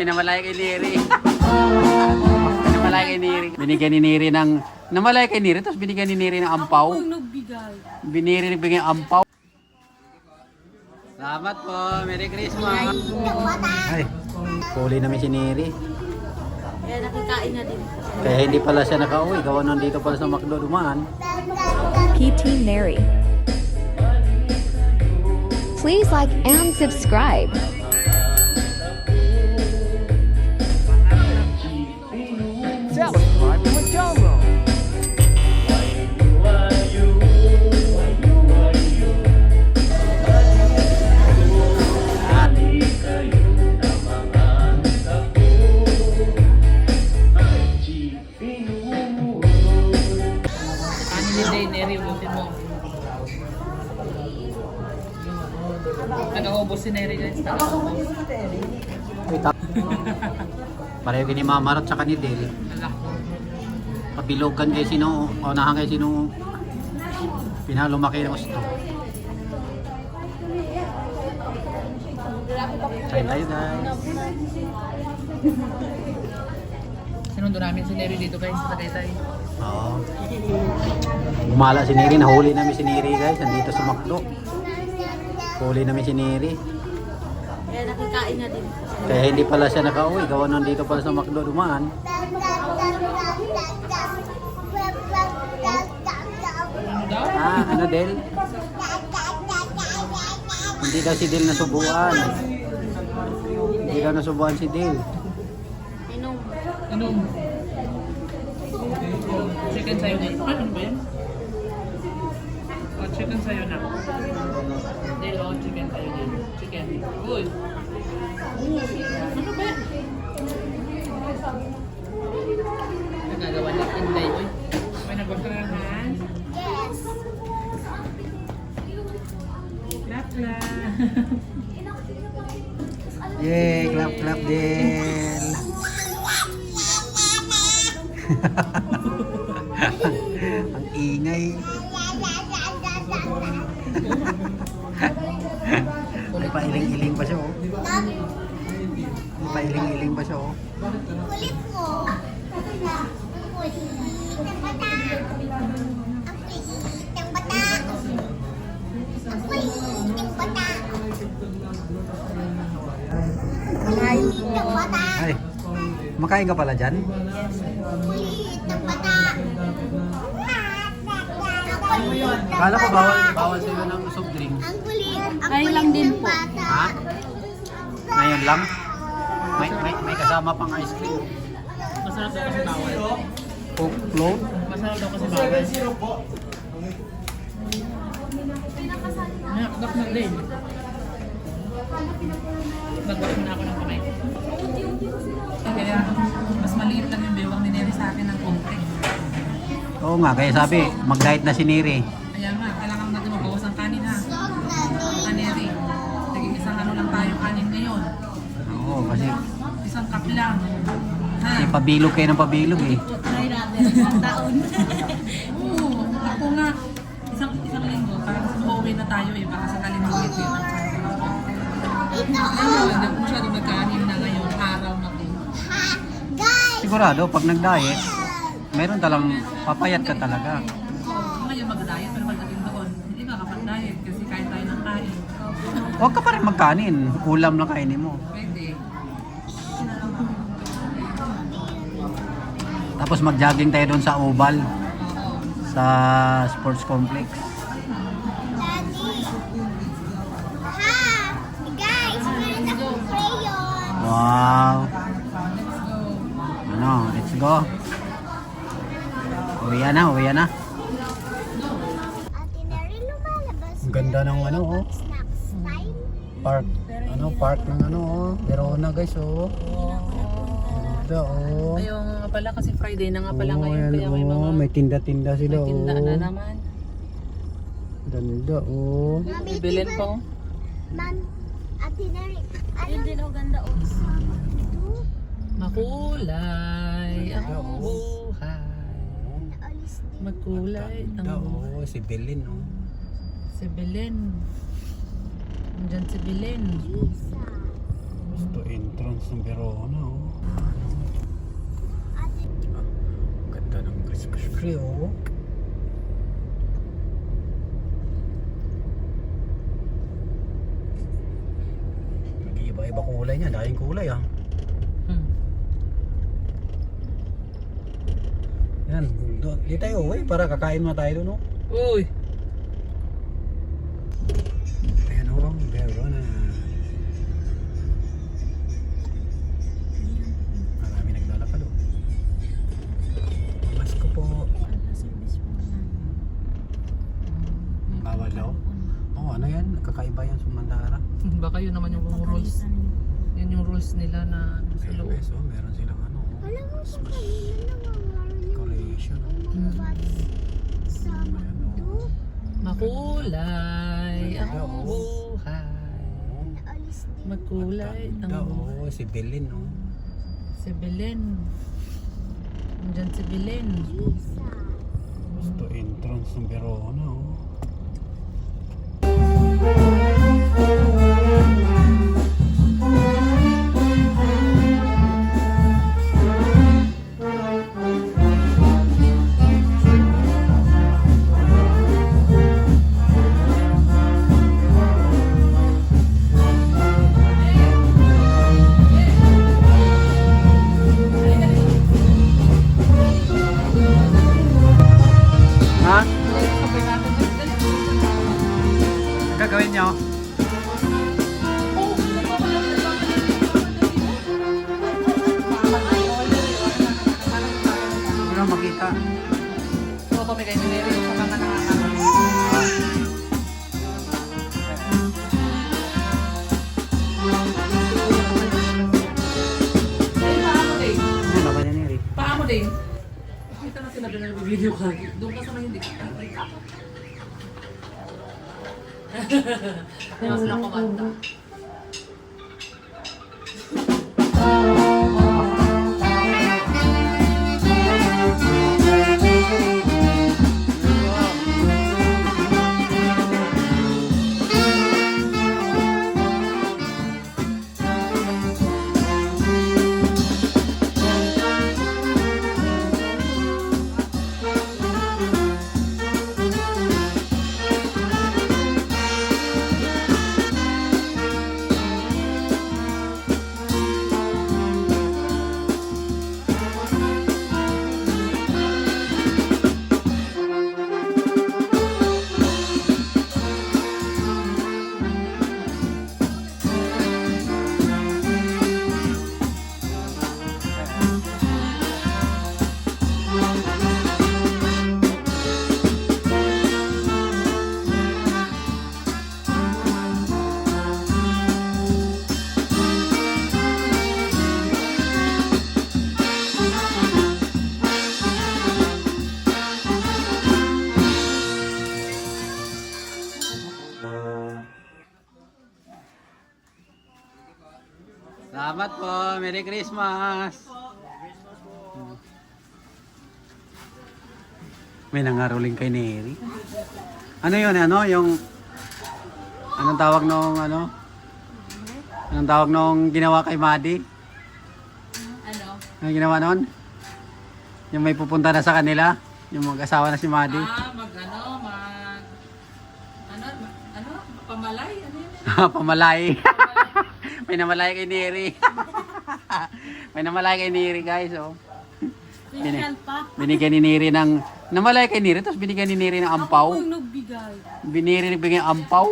Pinamalay kay Neri. Pinamalay kay Neri. Binigyan ni Neri ng... Namalay kay Neri, tapos binigyan ni Neri ng ampaw. Biniri bigyan ng ampaw. Salamat po. Merry Christmas. Ay, huli namin si Neri. Kaya nakikain na din. Kaya hindi pala siya nakauwi. Gawa nandito pala sa McDo dumaan. PT Neri. Please like and subscribe. Subscribe to my channel. Neri, ubusin mo. Nag-aubos si Neri guys. Pareho kini Mamarot sa kanidel. Kabilogan kay sino, unahan kay sino pinalumaki ng gusto. Kain tayo guys. Sinundo namin si Neri dito guys sa Tagaytay. Oo. Gumala si Neri, nahuli namin si Neri guys, nandito sa McDo. Huli namin si Neri. Kaya nakikain na din. Kaya hindi pala siya nakauwi, gawa nandito pala sa McDo dumaan. Ano Del? Hindi daw si Del nasubuan. Hindi daw nasubuan si Del. Inom. Inom. Chicken sayo na. Ano ba yan? Oh, chicken sayo na. Del, oh, chicken sayo din. Chicken. Uy. Ano ba yan? Nagagawa ng inday, uy. May nagbakrahan. Yes. Clap, clap. Yay, clap clap Del. Ang ingay. May pailing-iling pa siya oh. May pailing-iling pa siya oh. Kulit mo. Ang bata. Ang kulit ng bata. Ang bata. Ay, makain ka pala dyan? Kulit ng bata. Kala ko bawal sila ng soft drink. Ang kulit. Ang Ngayon lang din po. bata. Ha? Ngayon lang? May kasama pang ice cream. Masarap daw kasi bawal. Coke float? Masarap daw kasi bawal. Nakakdak na din. Nagwash na ako ng kamay. Kaya mas maliit lang yung bewang ni Neri sa akin ng konti. Oo nga, kaya sabi, mag-diet na si Neri. Kaya nga, kailangan natin magbawas ng kanin ha. Neri. Naging isang ano lang tayo kanin ngayon. Oo, kasi Isang cup lang. Ha? pabilog kayo ng pabilog eh. Try natin. Isang taon. Oo. Ako nga. Isang linggo. Parang uuwi na tayo eh. Baka sakaling ulit yun. Ngayon, hindi masyadong nagkanin na ngayon. Araw na po. Sigurado, pag nag-diet, meron talang papayat ka talaga. Ngayon mag-diet. Pero pagdating doon, hindi ka kapag-diet. Kasi kain tayo ng kain. Huwag ka pa rin magkanin. Ulam lang kainin mo. Pwede. Tapos mag-jogging tayo doon sa Oval. Sa sports complex. Guys, meron akong crayon. Wow. Ano, let's go. Uwi na, uwi na. Ate Neri, lumalabas. Ang ganda ng ano, oh. Snacks time. Park. Ano, park ng ano, oh. Verona guys, oh. Ganda, oh. Ayun nga pala kasi Friday na nga pala Oh, ngayon. ayan, Kaya may mga oh. May tinda-tinda sila, may tinda oh. na naman. Ganda, oh. Bibilin po. Ma'am, Ate Neri, ano? Yun din, oh, ganda, oh. Makulay ang buhay. Naalis din. Makulay ang Ganda, buhay. oh. Si Belen, oh. Si Belen. Nandyan si Belen. Lisa. Gusto entrance ng Verona, oh. Ate, Ganda ng Christmas tree, oh. Nag-iiba-iba kulay niya, daming kulay, ah. Yan, di tayo uwi para kakain mo tayo doon, oh. Uy! Ayan, oh, Verona. Marami naglalakad, oh. Pasko po. service po namin. Bawal daw? Oo, ano yan? Kakaiba yan sa Mandara. Baka yun naman yung rules. Yun yung rules nila na sa loob. So, meron silang ano, oh, Alam mo sa kanina nangangaroon yung decoration. mga bats sa McDo. Makulay ang buhay. Naalis din. Makulay ang Ganda, buhay. oh, si Belen, oh. Si Belen. Nandyan si Belen. Lisa. Gusto entrance ng Verona, oh. Ha? Ang gagawin nyo? Hindi lang makita. Oo, kami kayo niliri. Saka nga nakakagawa. Paamo din? Ano naman yan, Eric? Paamo din? Kita na sila doon nag-video ka. Doon ka sa may hindi. Diba sila kumanta? Salamat po. Merry Christmas. May nangaroling kay Neri. Ano yun? Ano? Yung... Anong tawag nung ano? Anong tawag nung ginawa kay Madi? Ano? Anong ginawa nun? Yung may pupunta na sa kanila? Yung mag-asawa na si Madi? Pamalay? Ano yun? Pamalay. May namalay kay Neri. May namalay kay Neri, guys, oh. Binigyan ni Neri ng... Namalay kay Neri, tapos binigyan ni Neri ng ampaw. Nagbigay. Binigyan ng ampaw.